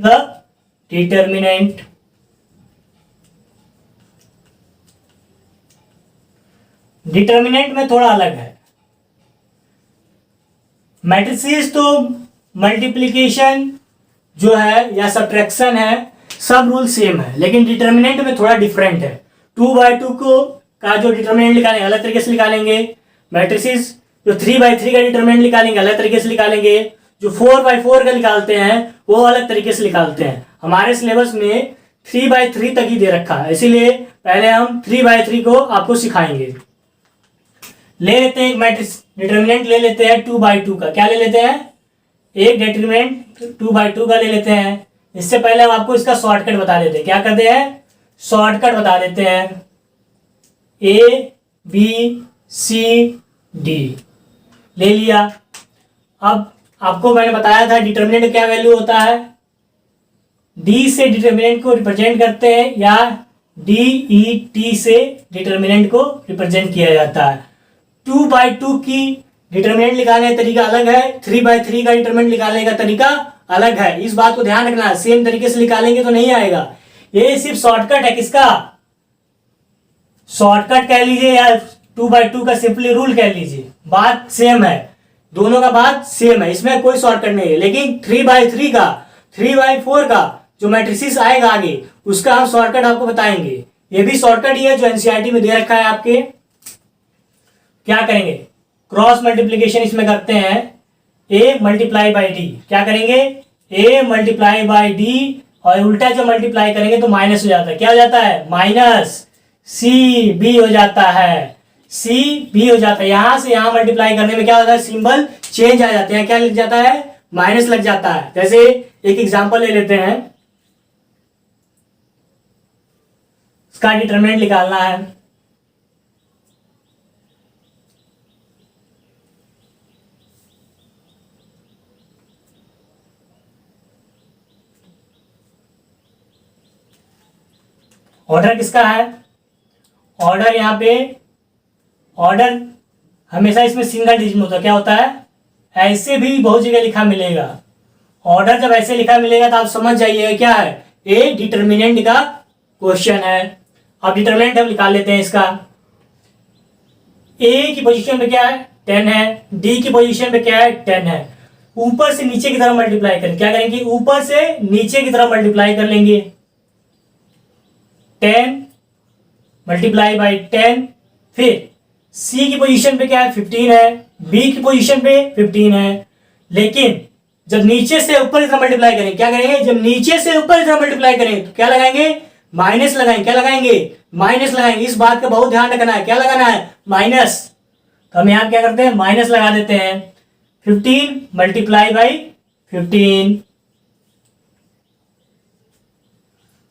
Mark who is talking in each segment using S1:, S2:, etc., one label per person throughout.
S1: The determinant. Determinant में थोड़ा अलग है। मैट्रिसेस तो मल्टीप्लिकेशन जो है या सब्ट्रैक्शन है सब रूल सेम है, लेकिन डिटर्मिनेंट में थोड़ा डिफरेंट है। 2/2 को का जो डिटर्मिनेंट निकालेंगे अलग तरीके से निकालेंगे। मैट्रिसेस जो 3/3 का डिटर्मिनेंट निकालेंगे अलग तरीके से निकालेंगे। जो 4/4 का निकालते हैं वो अलग तरीके से निकालते हैं। हमारे सिलेबस में 3/3 तक ही दे रखा है, इसीलिए पहले हम 3/3 को आपको सिखाएंगे। ले लेते हैं एक मैट्रिक्स डिटर्मिनेंट ले लेते हैं 2/2 का। क्या ले लेते हैं? एक डिटर्मिनेंट 2/2 का ले लेते हैं। इससे पहले हम आपको इसका शॉर्टकट बता देते हैं। क्या करते हैं? शॉर्टकट बता देते हैं। ABCD ले लिया। अब आपको मैंने बताया था डिटर्मिनेंट क्या वैल्यू होता है। D से डिटर्मिनेंट को रिप्रेजेंट करते हैं या DET से डिटर्मिनेंट को रिप्रेजेंट किया जाता है। 2/2 की डिटर्मिनेंट निकालने का तरीका अलग है, 3/3 का डिटर्मिनेंट निकालने का तरीका अलग है। इस बात को ध्यान रखना है, सेम तरीके से निकालेंगे तो नहीं आएगा। ये सिर्फ शॉर्टकट है। किसका शॉर्टकट कह लीजिए या 2/2 का सिंपली रूल कह लीजिए, बात सेम है। दोनों का बात सेम है, इसमें कोई शॉर्टकट नहीं है। लेकिन 3/3 का 3/4 का जो मैट्रिसेस आएगा आगे उसका हम शॉर्टकट आपको बताएंगे। ये भी शॉर्टकट ही है जो एनसीईआरटी में दे रखा है आपके। क्या करेंगे? क्रॉस मल्टीप्लीकेशन इसमें करते हैं। A × D क्या करेंगे? A × D और उल्टा जो मल्टीप्लाई करेंगे तो माइनस हो जाता है। क्या हो जाता है? माइनस CB हो जाता है। CB हो जाता है। यहां से यहां मल्टीप्लाई करने में क्या होता है? सिंबल चेंज आ जाते हैं। क्या लग जाता है? माइनस लग जाता है। जैसे एक एग्जांपल ले लेते हैं। इसका डिटरमिनेंट निकालना है। ऑर्डर किसका है? ऑर्डर यहाँ पे ऑर्डर हमेशा इसमें सिंगल डिजिट में होता है। क्या होता है? ऐसे भी बहुत जगह लिखा मिलेगा। ऑर्डर जब ऐसे लिखा मिलेगा तो आप समझ जाइए क्या है, ए डिटर्मिनेंट का क्वेश्चन है। अब डिटर्मिनेंट हम निकाल लेते हैं इसका। ए की पोजीशन पे क्या है? 10 है। डी की पोजीशन पे क्या है? 10 है। ऊपर से नीचे की तरफ मल्टीप्लाई करें। क्या करेंगे? ऊपर से नीचे की तरफ मल्टीप्लाई कर लेंगे। 10 × 10। फिर सी की पोजीशन पे क्या है? 15 है। बी की पोजीशन पे 15 है। लेकिन जब नीचे से ऊपर की तरफ मल्टीप्लाई करें, क्या करेंगे? जब नीचे से ऊपर की तरफ मल्टीप्लाई करें तो क्या लगाएंगे? माइनस लगाएंगे। क्या लगाएंगे? माइनस लगाएंगे। इस बात का बहुत ध्यान रखना है। क्या लगाना है? माइनस। तो हम यहां क्या करते हैं? माइनस लगा देते हैं। 15 × 15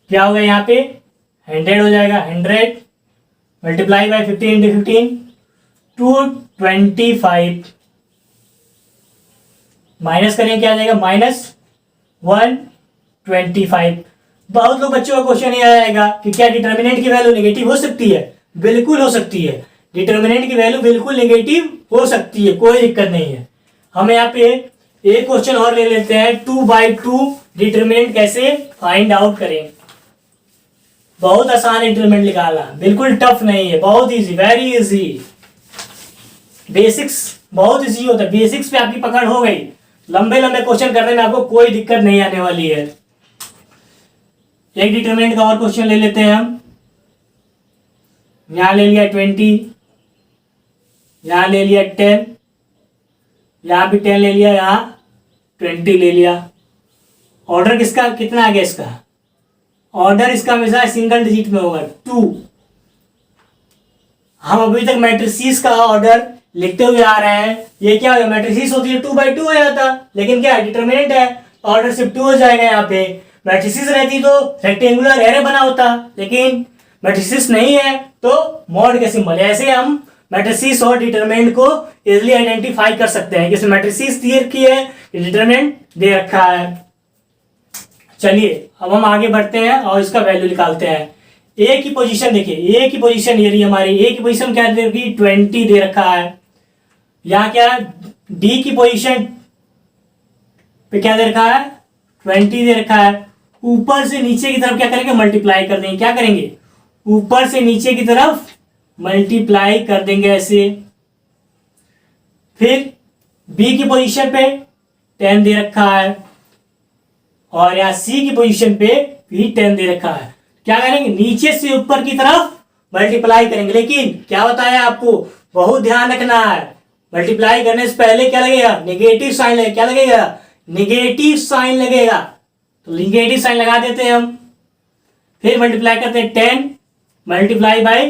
S1: क्या होगा? यहाँ पे 100 हो जाएगा। 100 × 15 × 15 225 माइनस करेंगे क्या आ जाएगा? -125। बहुत लोग बच्चों का क्वेश्चन ये आएगा कि क्या डिटर्मिनेंट की वैल्यू नेगेटिव हो सकती है? बिल्कुल हो सकती है। डिटर्मिनेंट की वैल्यू बिल्कुल नेगेटिव हो सकती है, कोई दिक्कत नहीं है। हम यहाँ पे एक क्वेश्चन और ले लेते हैं। 2/2 डिटर्मिनेंट कैसे फाइंड आउट करें। बहुत आसान डिटर्मिनेंट निकालना, बिल्कुल टफ नहीं है, बहुत इजी, वेरी इजी। बेसिक्स बहुत इजी होता है। बेसिक्स पे आपकी पकड़ हो गई, लंबे लंबे क्वेश्चन करने में आपको कोई दिक्कत नहीं आने वाली है। एक डिटर्मिनेंट का और क्वेश्चन ले लेते हैं हम। यहां ले लिया 20, यहां ले लिया 10, यहां भी 10 ले लिया, यहां 20 ले लिया। ऑर्डर किसका कितना आ गया? इसका ऑर्डर इसका हमेशा सिंगल डिजिट में होगा 2। हम अभी तक मैट्रिसेस का ऑर्डर लिखते हुए आ रहे हैं। ये क्या होगा? मैट्रिसेस होती है 2/2 हो जाता, लेकिन क्या डिटर्मिनेंट है, ऑर्डर सिर्फ 2 हो जाएगा। यहाँ पे मैट्रिसेस रहती तो रेक्टेंगुलर एरे बना होता, लेकिन मैट्रिसेस नहीं है तो मॉड के सिंबल। ऐसे हम मैट्रिसेस और डिटर्मिनेंट को इजीली आइडेंटिफाई कर सकते हैं। जैसे मैट्रिसेस दिए की है, डिटर्मिनेंट दे रखा है। चलिए अब हम आगे बढ़ते हैं और इसका वैल्यू निकालते हैं। ए की पोजीशन देखिए, ए की पोजीशन ये रही हमारी। ए की पोजीशन क्या दे रखी? 20 दे रखा है। यहाँ क्या है? डी की पोजीशन पे क्या दे रखा है? 20 दे रखा है। ऊपर से नीचे की तरफ क्या करेंगे, मल्टीप्लाई कर देंगे। क्या करेंगे, ऊपर से नीचे की तरफ मल्टीप्लाई कर देंगे ऐसे। फिर बी की पोजीशन पे 10 दे रखा है और यहाँ सी की पोजीशन पे भी 10 दे रखा है। क्या करेंगे, नीचे से ऊपर की तरफ मल्टीप्लाई करेंगे। लेकिन क्या बताया आपको, बहुत ध्यान रखना है, मल्टीप्लाई करने से पहले क्या लगेगा, नेगेटिव साइन लगेगा। क्या लगेगा, नेगेटिव साइन लगेगा। तो नेगेटिव साइन लगा देते हैं हम। फिर मल्टीप्लाई करते हैं 10 मल्टीप्लाई बाय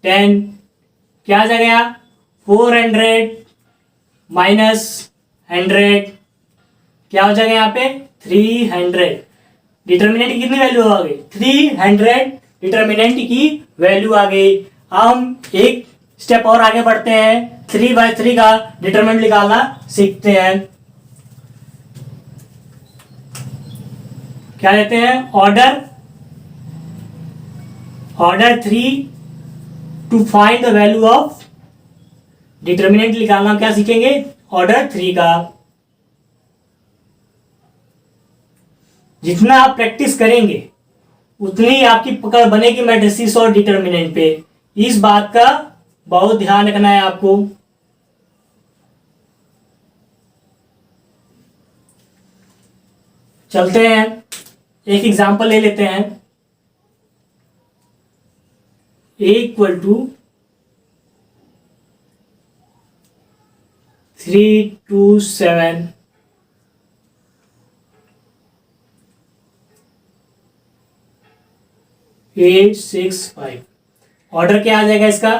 S1: 10, क्या आ जाएगा, 400 माइनस 100, क्या हो जाएगा यहाँ पे 300। डिटर्मिनेंट की कितनी वैल्यू आ गई, 300 डिटर्मिनेंट की वैल्यू आ गई। अब हम एक स्टेप और आगे बढ़ते हैं, 3/3 का डिटर्मिनेंट निकालना सीखते हैं। क्या लेते हैं, order 3 to find the value of determinant निकालना। क्या सीखेंगे, ऑर्डर 3 का। जितना आप प्रैक्टिस करेंगे उतनी आपकी पकड़ बनेगी मैट्रिसेस और डिटर्मिनेंट पे। इस बात का बहुत ध्यान रखना है आपको। चलते हैं, एक एग्जांपल ले लेते हैं। A equal to 327 865। ऑर्डर क्या आ जाएगा इसका,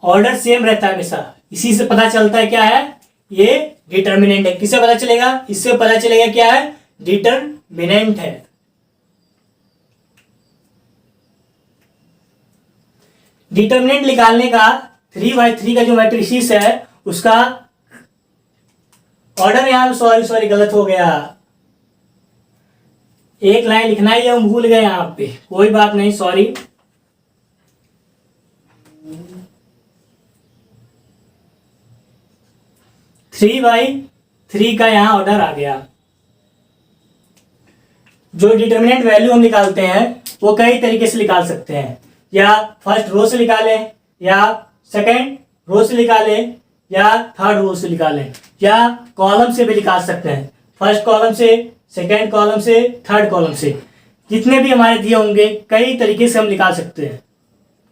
S1: ऑर्डर सेम रहता है हमेशा। इसी से पता चलता है क्या है, ये डिटर्मिनेंट है। किससे पता चलेगा, इससे पता चलेगा क्या है, डिटर्मिनेंट है। डिटर्मिनेंट निकालने का 3/3 का जो मैट्रिसेस है उसका ऑर्डर, यहां सॉरी गलत हो गया, एक लाइन लिखना ही हम भूल गए यहां पे, कोई बात नहीं, सॉरी। 3/3 का यहां ऑर्डर आ गया। जो डिटर्मिनेंट वैल्यू हम निकालते हैं वो कई तरीके से निकाल सकते हैं, या फर्स्ट रो से निकालें, या सेकंड रो से निकालें, या थर्ड रो से निकालें, या कॉलम से भी निकाल सकते हैं। फर्स्ट कॉलम से, सेकंड कॉलम से, थर्ड कॉलम से, जितने भी हमारे दिए होंगे कई तरीके से हम निकाल सकते हैं।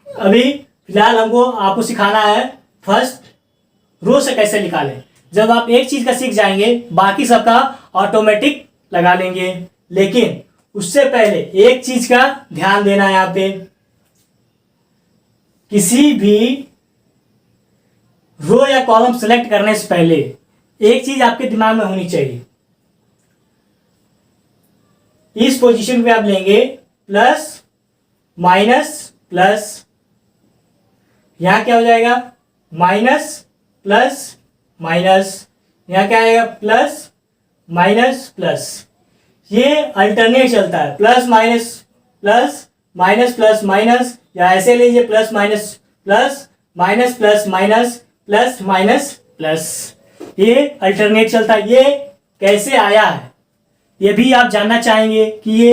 S1: अभी फिलहाल हमको आपको सिखाना है फर्स्ट रो से कैसे निकालें। जब आप एक चीज का सीख जाएंगे बाकी सबका ऑटोमेटिक लगा लेंगे। लेकिन उससे पहले एक चीज का ध्यान देना है यहाँ पे, किसी भी रो या कॉलम सेलेक्ट करने से पहले एक चीज आपके दिमाग में होनी चाहिए। इस पोजीशन पे आप लेंगे प्लस माइनस प्लस, यहां क्या हो जाएगा, माइनस प्लस माइनस, यहां क्या आएगा, प्लस माइनस प्लस। ये अल्टरनेट चलता है, प्लस माइनस प्लस माइनस, या ऐसे लीजिए plus minus plus minus plus minus plus minus plus, ये अल्टरनेट चलता है। ये कैसे आया है ये भी आप जानना चाहेंगे कि ये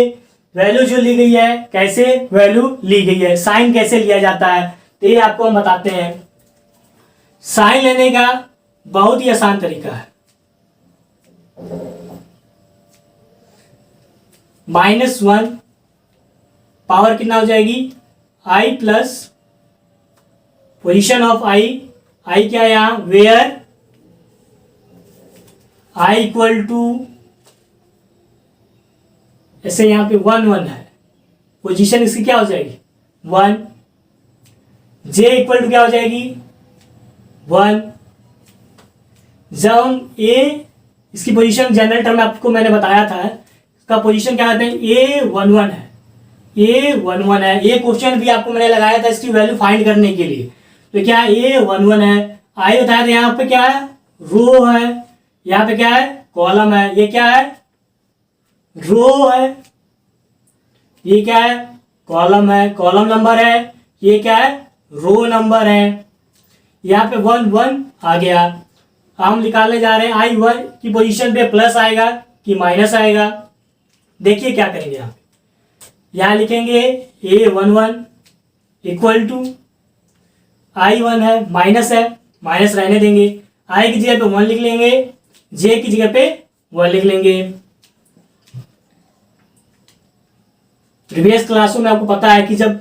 S1: वैल्यू जो ली गई है कैसे वैल्यू ली गई है, साइन कैसे लिया जाता है, तो ये आपको हम बताते हैं। साइन लेने का बहुत ही आसान तरीका है। -1 पावर कितना हो जाएगी, i plus position of i क्या है यहां, वेयर i इक्वल टू, ऐसे यहां पे 1 है, पोजीशन इसकी क्या हो जाएगी 1, j इक्वल टू क्या हो जाएगी 1। जब हम a इसकी पोजीशन जनरल टर्म में आपको मैंने बताया था, इसका पोजीशन क्या कहते हैं, a11 है, a11 है। ये क्वेश्चन भी आपको मैंने लगाया था इसकी वैल्यू फाइंड करने के लिए। तो क्या a11 है, आई बताया था, यहाँ पे क्या है, रो है, यहाँ पे क्या है, कॉलम है, ये क्या है, रो है, ये क्या है, कॉलम है, कॉलम नंबर है, ये क्या है, रो नंबर है। यहाँ पे 1 1 आ गया। हम निकालने जा रहे हैं i1 की पोजीशन पे प्लस आएगा, कि माइनस आएगा। देखिए क्या करेंगे यहाँ लिखेंगे A11 इक्वल टू I1 है, माइनस रहने देंगे, I की जगह पे 1 लिख लेंगे, J की जगह पे 1 लिख लेंगे। प्रीवियस क्लासों में आपको पता है कि जब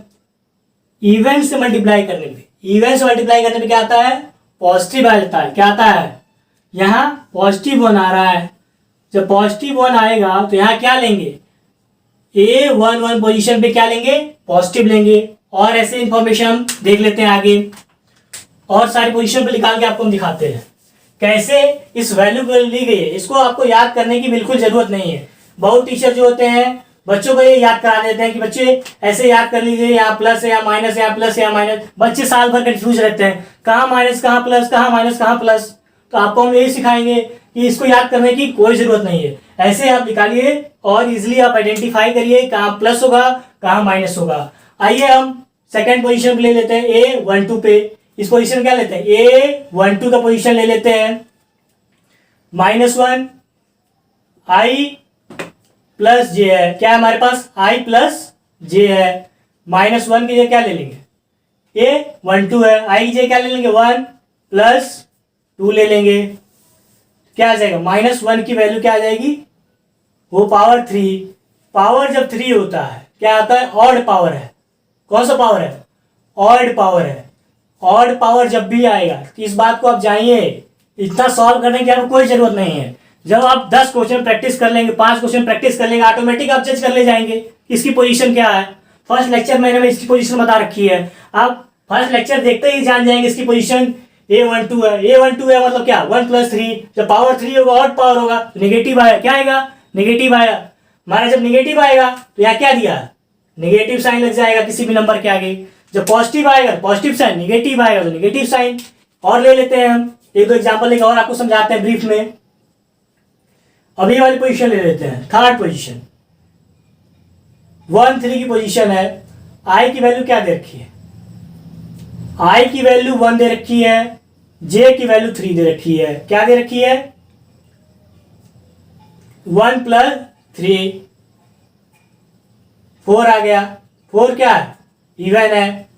S1: इवेंट से मल्टीप्लाई करने पे क्या आता है, पॉजिटिव आ जाता है। क्या आता है, यहाँ पॉजिटिव 1 आ रहा है। जब पॉजिटिव 1 आएगा तो यहाँ क्या लेंगे, A11 पोजीशन पे क्या लेंगे, पॉजिटिव लेंगे। और ऐसे इंफॉर्मेशन हम देख लेते हैं आगे, और सारी पोजीशन पे निकाल के आपको हम दिखाते हैं कैसे इस वैल्यू को ली गई है। इसको आपको याद करने की बिल्कुल जरूरत नहीं है। बहुत टीचर जो होते हैं बच्चों को ये याद करा देते हैं कि बच्चे ऐसे याद कर लीजिए, यहाँ प्लस है, यहाँ माइनस है, यहाँ प्लस है, यहाँ माइनस। बच्चे साल भर कंफ्यूज रहते हैं, कहाँ माइनस, कहाँ प्लस, कहाँ माइनस, कहाँ प्लस। तो आपको हम यही सिखाएंगे कि इसको याद करने की कोई जरूरत नहीं है। ऐसे आप निकालिए और इजिली आप आइडेंटिफाई करिए कहाँ प्लस होगा, कहाँ माइनस होगा। आइए हम सेकेंड पोजिशन पे ले लेते हैं, A12 पे। इस पोजीशन क्या लेते हैं, A12 का पोजीशन ले लेते हैं, -1 I प्लस जे है। क्या है हमारे पास, I प्लस जे है। -1 की जगह क्या ले लेंगे, A12 है, I की जगह क्या ले लेंगे, 1 प्लस 2 ले लेंगे। क्या आ जाएगा, -1 की वैल्यू क्या आ जाएगी, वो पावर 3। पावर जब 3 होता है क्या आता है, ऑड पावर है। कौन सा पावर है, ऑड पावर है। ऑड पावर जब भी आएगा तो इस बात को आप जानिए, इतना सॉल्व करने की आपको कोई जरूरत नहीं है। जब आप 10 क्वेश्चन प्रैक्टिस कर लेंगे, 5 क्वेश्चन प्रैक्टिस कर लेंगे, ऑटोमेटिक आप जज कर ले जाएंगे इसकी पोजीशन क्या है। फर्स्ट लेक्चर मैंने इसकी पोजीशन बता रखी है, आप फर्स्ट लेक्चर देखते ही जान जाएंगे इसकी पोजीशन A12 है। A12 है मतलब क्या, 1 प्लस 3। जब पावर 3 होगा, ऑड पावर होगा तो नेगेटिव आया। क्या आएगा, नेगेटिव आया। हमारा जब नेगेटिव आएगा तो यहाँ क्या दिया, नेगेटिव साइन लग जाएगा किसी भी नंबर के आगे। जब पॉजिटिव आएगा पॉजिटिव साइन, नेगेटिव आएगा तो नेगेटिव साइन। और ले लेते हैं हम एक दो एग्जांपल लेकर और आपको समझाते हैं ब्रीफ में। अभी वाली पोजीशन ले लेते हैं, थर्ड पोजीशन 1 3 की पोजीशन है। आई की वैल्यू क्या दे रखी है, आई की वैल्यू 1 दे रखी है, जे की वैल्यू 3 दे रखी है। क्या दे रखी है, 1 प्लस 3 4 आ गया। 4 क्या है, इवन है।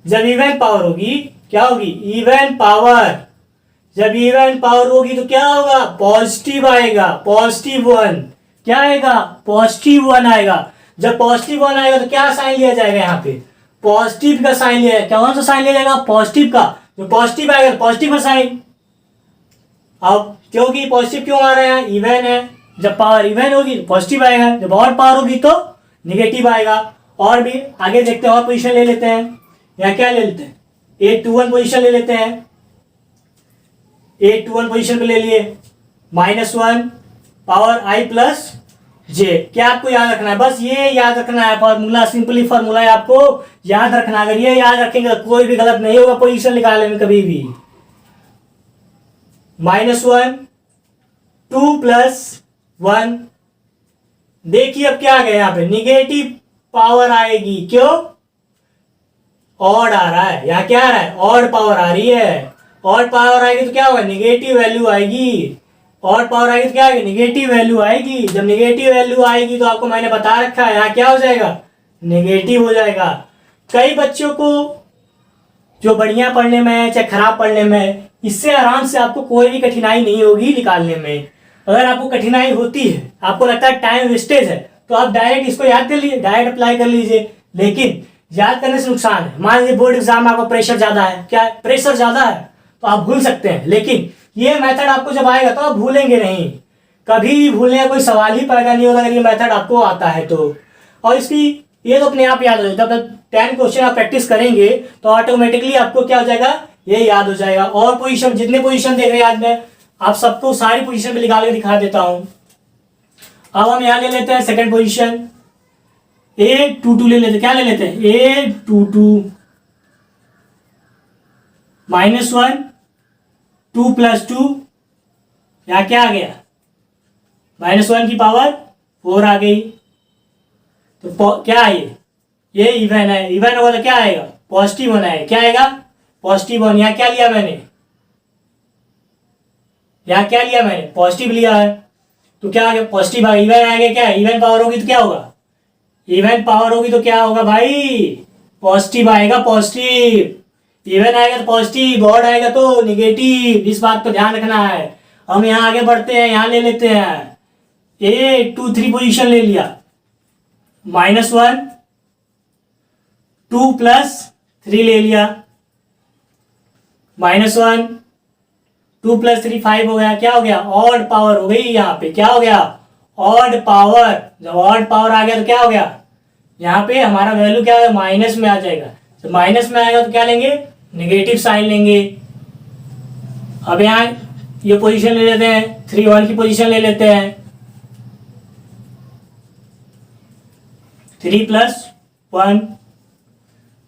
S1: जब इवन पावर होगी क्या होगी, इवन पावर। जब इवन पावर होगी तो क्या होगा, पॉजिटिव आएगा, +1। क्या आएगा, +1 आएगा। जब +1 आएगा तो क्या साइन लिया जाएगा, यहाँ पे पॉजिटिव का साइन लिया जाएगा। कौन सा साइन लिया जाएगा, पॉजिटिव का। जो पॉजिटिव आएगा पॉजिटिव का साइन। अब क्योंकि पॉजिटिव क्यों आ रहा है, इवन है। जब पावर इवन होगी तो पॉजिटिव आएगा, जब और पावर होगी तो निगेटिव आएगा। और भी आगे देखते हैं, और पोजीशन ले लेते हैं। यहाँ क्या ले लेते हैं, A21 पोजीशन ले लेते हैं। A21 पोजीशन पे ले लिए, -1 पावर I प्लस जे। क्या आपको याद रखना है, बस ये याद रखना है फॉर्मूला, सिंपली फॉर्मूला है, आपको याद रखना। अगर ये याद रखेंगे तो कोई भी गलत नहीं होगा पोजीशन निकालने में कभी भी। -1 2 + 1। देखिए अब क्या आ गया, यहाँ पे निगेटिव पावर आएगी। क्यों, ऑड आ रहा है। यहाँ क्या आ रहा है, ऑड पावर आ रही है। ऑड पावर आएगी तो क्या होगा, निगेटिव वैल्यू आएगी। ऑड पावर आएगी तो क्या आएगी, निगेटिव वैल्यू आएगी। जब निगेटिव वैल्यू आएगी तो आपको मैंने बता रखा है यहाँ क्या हो जाएगा, नेगेटिव हो जाएगा। कई बच्चों को जो बढ़िया पढ़ने में है चाहे खराब पढ़ने में है, इससे आराम से आपको कोई भी कठिनाई नहीं होगी निकालने में। अगर आपको कठिनाई होती है, आपको लगता है टाइम वेस्टेज है, तो आप डायरेक्ट इसको याद कर लीजिए, डायरेक्ट अप्लाई कर लीजिए। लेकिन याद करने से नुकसान है। मान लीजिए बोर्ड एग्जाम में आपका प्रेशर ज्यादा है, क्या प्रेशर ज्यादा है तो आप भूल सकते हैं, लेकिन ये मेथड आपको जब आएगा तो आप भूलेंगे नहीं। कभी भी भूलने का कोई सवाल ही पैदा नहीं होगा अगर ये मेथड आपको आता है तो। और इसकी ये तो अपने आप याद हो जाएगा। जब 10 क्वेश्चन आप प्रैक्टिस करेंगे तो ऑटोमेटिकली आपको क्या हो जाएगा, ये याद हो जाएगा। और पोजीशन, जितने पोजीशन देख रहे हैं आज मैं आप सबको सारी पोजीशन पे निकाल के दिखा देता हूं। अब हम यहाँ ले लेते हैं सेकंड पोजीशन, A22 ले लेते हैं। क्या ले लेते हैं, A22 -1 2 + 2। यहाँ क्या आ गया, -1 की पावर 4 आ गई। तो क्या है ये इवन है। इवन होगा तो क्या आएगा, +1 आएगा। क्या आएगा, +1। यहाँ क्या लिया मैंने, यहाँ क्या लिया मैंने, पॉजिटिव लिया है। तो क्या आ गया पॉजिटिव, इवन आ गया, क्या इवन पावर होगी तो क्या होगा, इवन पावर होगी तो क्या होगा भाई, पॉजिटिव आएगा, पॉजिटिव। इवन आएगा तो पॉजिटिव, ऑड आएगा तो निगेटिव, इस बात पर ध्यान रखना है। हम यहाँ आगे बढ़ते हैं, यहाँ ले लेते हैं, 8 2 3 पोजीशन ले लिया, -1 2 + 3 ले लिया, -1 2 + 3 5 हो गया, क्या हो गया, ऑड पावर हो गई। यहाँ पे क्या हो गया, ऑड पावर। जब ऑड पावर आ गया तो क्या हो गया, यहाँ पे हमारा वैल्यू क्या है, माइनस में आ जाएगा। तो माइनस में आएगा तो क्या लेंगे, नेगेटिव साइन लेंगे। अब यहाँ ये पोजीशन ले लेते हैं, 3 1 की पोजीशन ले लेते हैं, 3 + 1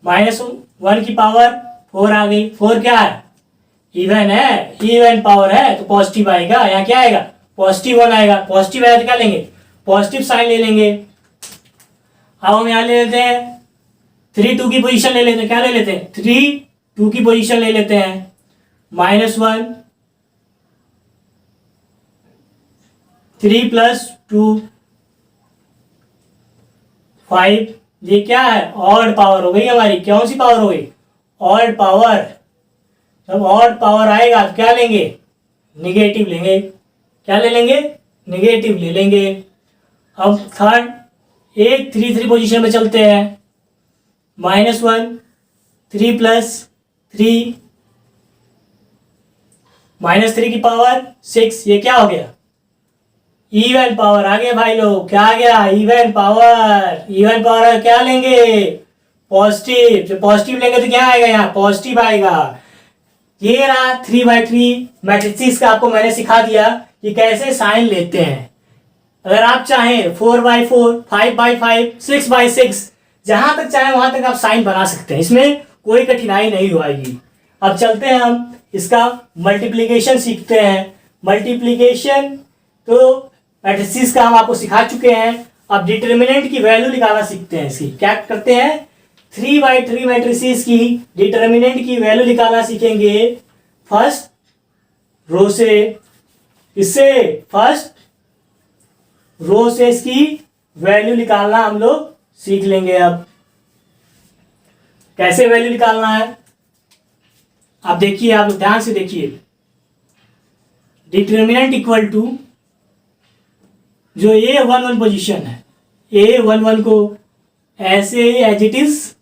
S1: -1 की पावर 4 आ गई। 4 क्या है, इवन है, इवन पावर है तो पॉजिटिव आएगा। यहाँ क्या आएगा, +1 आएगा। पॉजिटिव आएगा तो क्या लेंगे, पॉजिटिव साइन ले लेंगे। अब हम यहाँ ले लेते हैं 3 2 की पोजीशन ले लेते हैं, क्या ले लेते हैं, 3 2 की पोजीशन ले लेते हैं, -1 3 + 2 5। ये क्या है, ऑड पावर हो गई हमारी। कौन सी पावर हो गई, ऑड पावर। जब ऑड पावर आएगा तो क्या लेंगे, निगेटिव लेंगे। क्या ले लेंगे, निगेटिव ले लेंगे। अब थर्ड 8 3 3 पोजीशन में चलते हैं, -1 3 + 3 -3 की पावर 6। ये क्या हो गया, इवन पावर आ गया भाई लोग। क्या आ गया, इवन पावर। इवन पावर क्या लेंगे, पॉजिटिव। जो पॉजिटिव लेंगे तो क्या आएगा, यहाँ पॉजिटिव आएगा। ये रहा 3/3 मैट्रिसेस का, आपको मैंने सिखा दिया कि कैसे साइन लेते हैं। अगर आप चाहें 4/4 5/5 6/6 जहां तक चाहे वहां तक आप साइन बना सकते हैं, इसमें कोई कठिनाई नहीं होगी। अब चलते हैं हम इसका मल्टीप्लीकेशन सीखते हैं। मल्टीप्लीकेशन तो मैट्रिसेस का हम आपको सिखा चुके हैं। अब डिटर्मिनेंट की वैल्यू निकालना सीखते हैं। इसकी क्या करते हैं, 3/3 मैट्रिसेस की डिटर्मिनेंट की वैल्यू निकालना सीखेंगे फर्स्ट रो से। इससे फर्स्ट रो से इसकी वैल्यू निकालना हम लोग सीख लेंगे। अब कैसे वैल्यू निकालना है, आप देखिए, आप ध्यान से देखिए। डिटर्मिनेंट इक्वल टू जो A11 पोजीशन है, A11 को ऐसे एज इट इज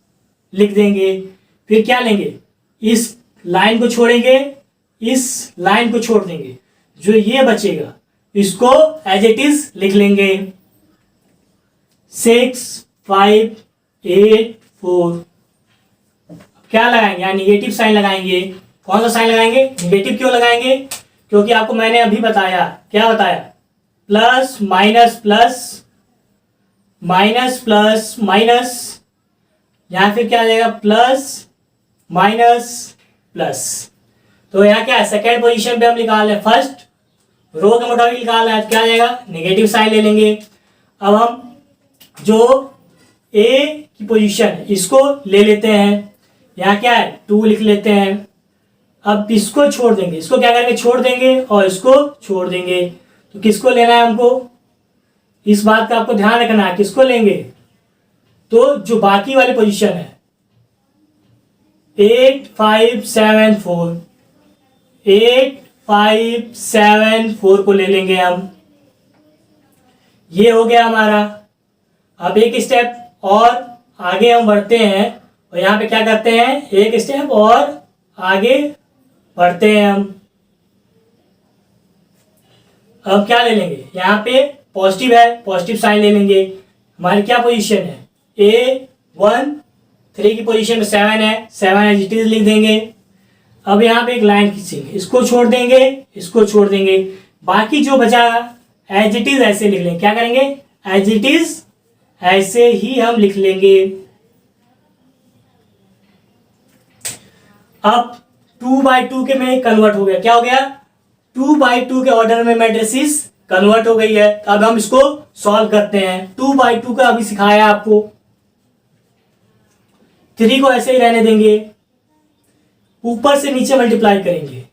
S1: लिख देंगे। फिर क्या लेंगे, इस लाइन को छोड़ेंगे, इस लाइन को छोड़ देंगे, जो ये बचेगा इसको एज इट इज लिख लेंगे 6 5 8 4। क्या लगाएंगे, यहाँ निगेटिव साइन लगाएंगे। कौन सा साइन लगाएंगे, निगेटिव। क्यों लगाएंगे, क्योंकि आपको मैंने अभी बताया, क्या बताया, plus minus plus minus plus minus, यहाँ फिर क्या आ जाएगा, प्लस माइनस प्लस। तो यहाँ क्या है, सेकेंड पोजीशन पे हम निकाल रहे हैं, फर्स्ट रो के मुताबिक निकालना है, क्या आ जाएगा, नेगेटिव साइन ले लेंगे। अब हम जो ए की पोजीशन है इसको ले लेते हैं, यहाँ क्या है 2 लिख लेते हैं। अब इसको छोड़ देंगे, इसको क्या करेंगे, छोड़ देंगे, और इसको छोड़ देंगे। तो किसको लेना है हमको, इस बात का आपको ध्यान रखना है, किसको लेंगे, तो जो बाकी वाली पोजीशन है 8 5 7 4, 8 5 7 4 को ले लेंगे हम। ये हो गया हमारा। अब एक स्टेप और आगे हम बढ़ते हैं, और यहाँ पे क्या करते हैं, एक स्टेप और आगे बढ़ते हैं हम। अब क्या ले लेंगे, यहाँ पे पॉजिटिव है, पॉजिटिव साइन ले लेंगे। हमारी क्या पोजीशन है, A1 3 की पोजीशन में 7 है, 7 एज इट इज लिख देंगे। अब यहाँ पे एक लाइन खींचेंगे, इसको छोड़ देंगे, इसको छोड़ देंगे, बाकी जो बचा एज इट इज ऐसे लिख लेंगे। क्या करेंगे, एज इट इज ऐसे ही हम लिख लेंगे। अब 2/2 के में कन्वर्ट हो गया, क्या हो गया, 2/2 के ऑर्डर में मैट्रिसेस कन्वर्ट हो गई है। अब हम इसको सॉल्व करते हैं। 2/2 का अभी सिखाया आपको, 3 को ऐसे ही रहने देंगे, ऊपर से नीचे मल्टीप्लाई करेंगे,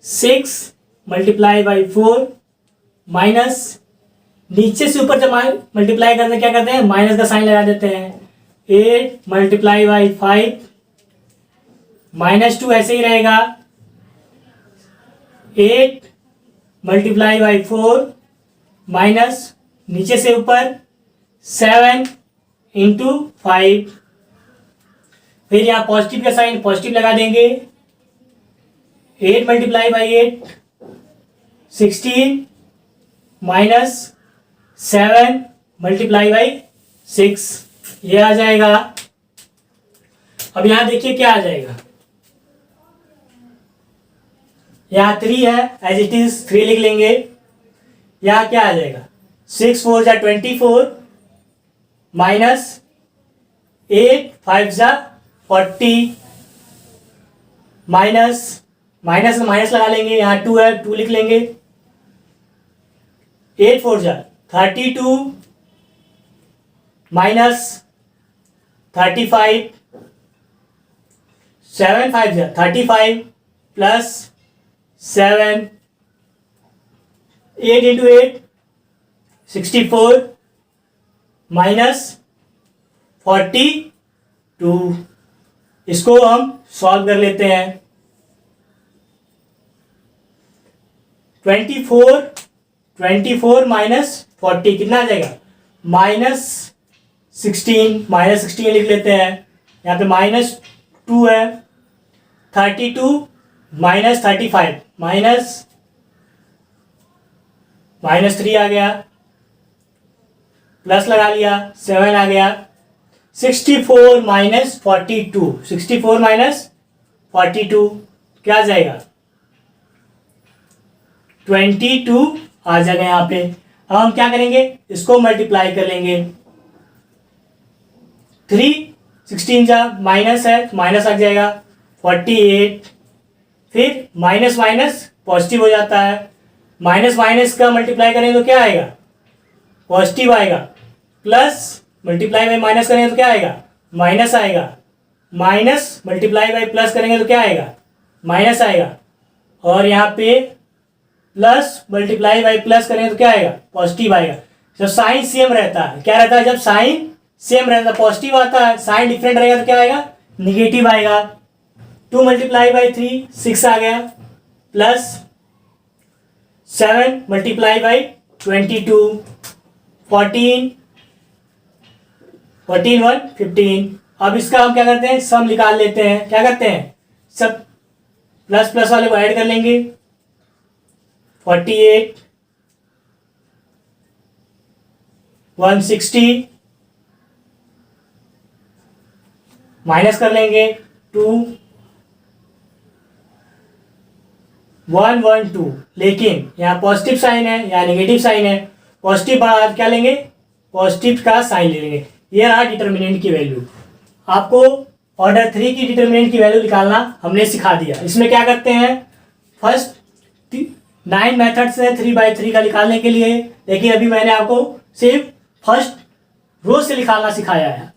S1: 6 × 4 - नीचे से ऊपर जब मल्टीप्लाई करते हैं क्या करते हैं, माइनस का साइन लगा देते हैं। 8 मल्टीप्लाई बाई 5 -2 ऐसे ही रहेगा। 8 मल्टीप्लाई बाई 4 माइनस नीचे से ऊपर 7 इंटू 5, फिर यहाँ पॉजिटिव का साइन पॉजिटिव लगा देंगे। 8 multiply by 8 16 minus 7 multiply by 6, ये आ जाएगा। अब यहां देखिए क्या आ जाएगा, यहाँ 3 है, एज इट इज 3 लिख लेंगे। यहाँ क्या आ जाएगा, 6 4 जा 24 माइनस 8 5 जा 40 माइनस माइनस माइनस लगा लेंगे, यहाँ 2 है 2 लिख लेंगे। 8 4 जा 32 माइनस 35, 7 5 जा 35 प्लस 7, 8 इंटू 8 64 माइनस 42। इसको हम सॉल्व कर लेते हैं। 24 माइनस 40 कितना आ जाएगा, -16 लिख लेते हैं। यहाँ पे -2 है। 32 माइनस 35 -3 आ गया, प्लस लगा लिया 7 आ गया। 64 माइनस 42 क्या आ जाएगा, 22 आ जाएगा यहाँ पे। अब हम क्या करेंगे, इसको मल्टीप्लाई कर लेंगे। 3 16 जा माइनस है तो माइनस आ जाएगा 48, फिर माइनस माइनस पॉजिटिव हो जाता है। माइनस माइनस का मल्टीप्लाई करेंगे तो क्या आएगा, पॉजिटिव आएगा। प्लस मल्टीप्लाई बाई माइनस करेंगे तो क्या आएगा, माइनस आएगा। माइनस मल्टीप्लाई बाई प्लस करेंगे तो क्या आएगा, माइनस आएगा। और यहाँ पे प्लस मल्टीप्लाई बाई प्लस करेंगे तो क्या आएगा, पॉजिटिव आएगा। जब साइन सेम रहता है, क्या रहता है, जब साइन सेम रहता है पॉजिटिव आता है, साइन डिफरेंट रहेगा तो क्या आएगा, निगेटिव आएगा। 2 मल्टीप्लाई बाई 3 6 आ गया, प्लस 7 मल्टीप्लाई बाई 22 14 1 15। अब इसका हम क्या करते हैं, सम निकाल लेते हैं। क्या करते हैं, सब प्लस प्लस वाले को ऐड कर लेंगे। 48 160 माइनस कर लेंगे 2 1 1 2, लेकिन यहाँ पॉजिटिव साइन है, यहाँ नेगेटिव साइन है। पॉजिटिव बढ़ा क्या लेंगे, पॉजिटिव का साइन ले लेंगे। ये रहा डिटर्मिनेंट की वैल्यू। आपको ऑर्डर 3 की डिटर्मिनेंट की वैल्यू निकालना हमने सिखा दिया। इसमें क्या करते हैं, फर्स्ट 9 मेथड्स है 3/3 का निकालने के लिए, लेकिन अभी मैंने आपको सिर्फ फर्स्ट रो से निकालना सिखाया है।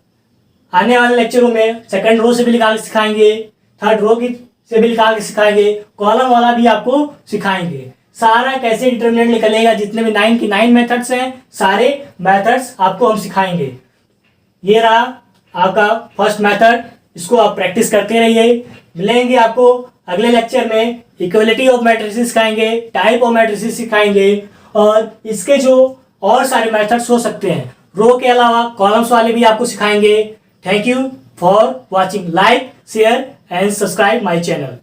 S1: आने वाले लेक्चरों में सेकंड रो से भी निकाल सिखाएंगे, थर्ड रो की से भी निकाल के सिखाएंगे, कॉलम वाला भी आपको सिखाएंगे। सारा कैसे डिटर्मिनेंट निकलेगा, जितने भी 9 की 9 मेथड्स हैं, सारे मेथड्स आपको हम सिखाएंगे। ये रहा आपका फर्स्ट मेथड, इसको आप प्रैक्टिस करते रहिए। मिलेंगे आपको अगले लेक्चर में। इक्वलिटी ऑफ मैट्रिसेस सिखाएंगे, टाइप ऑफ मैट्रिसेस सिखाएंगे, और इसके जो और सारे मेथड्स हो सकते हैं, रो के अलावा कॉलम्स वाले भी आपको सिखाएंगे। Thank you for watching. Like share and subscribe my channel.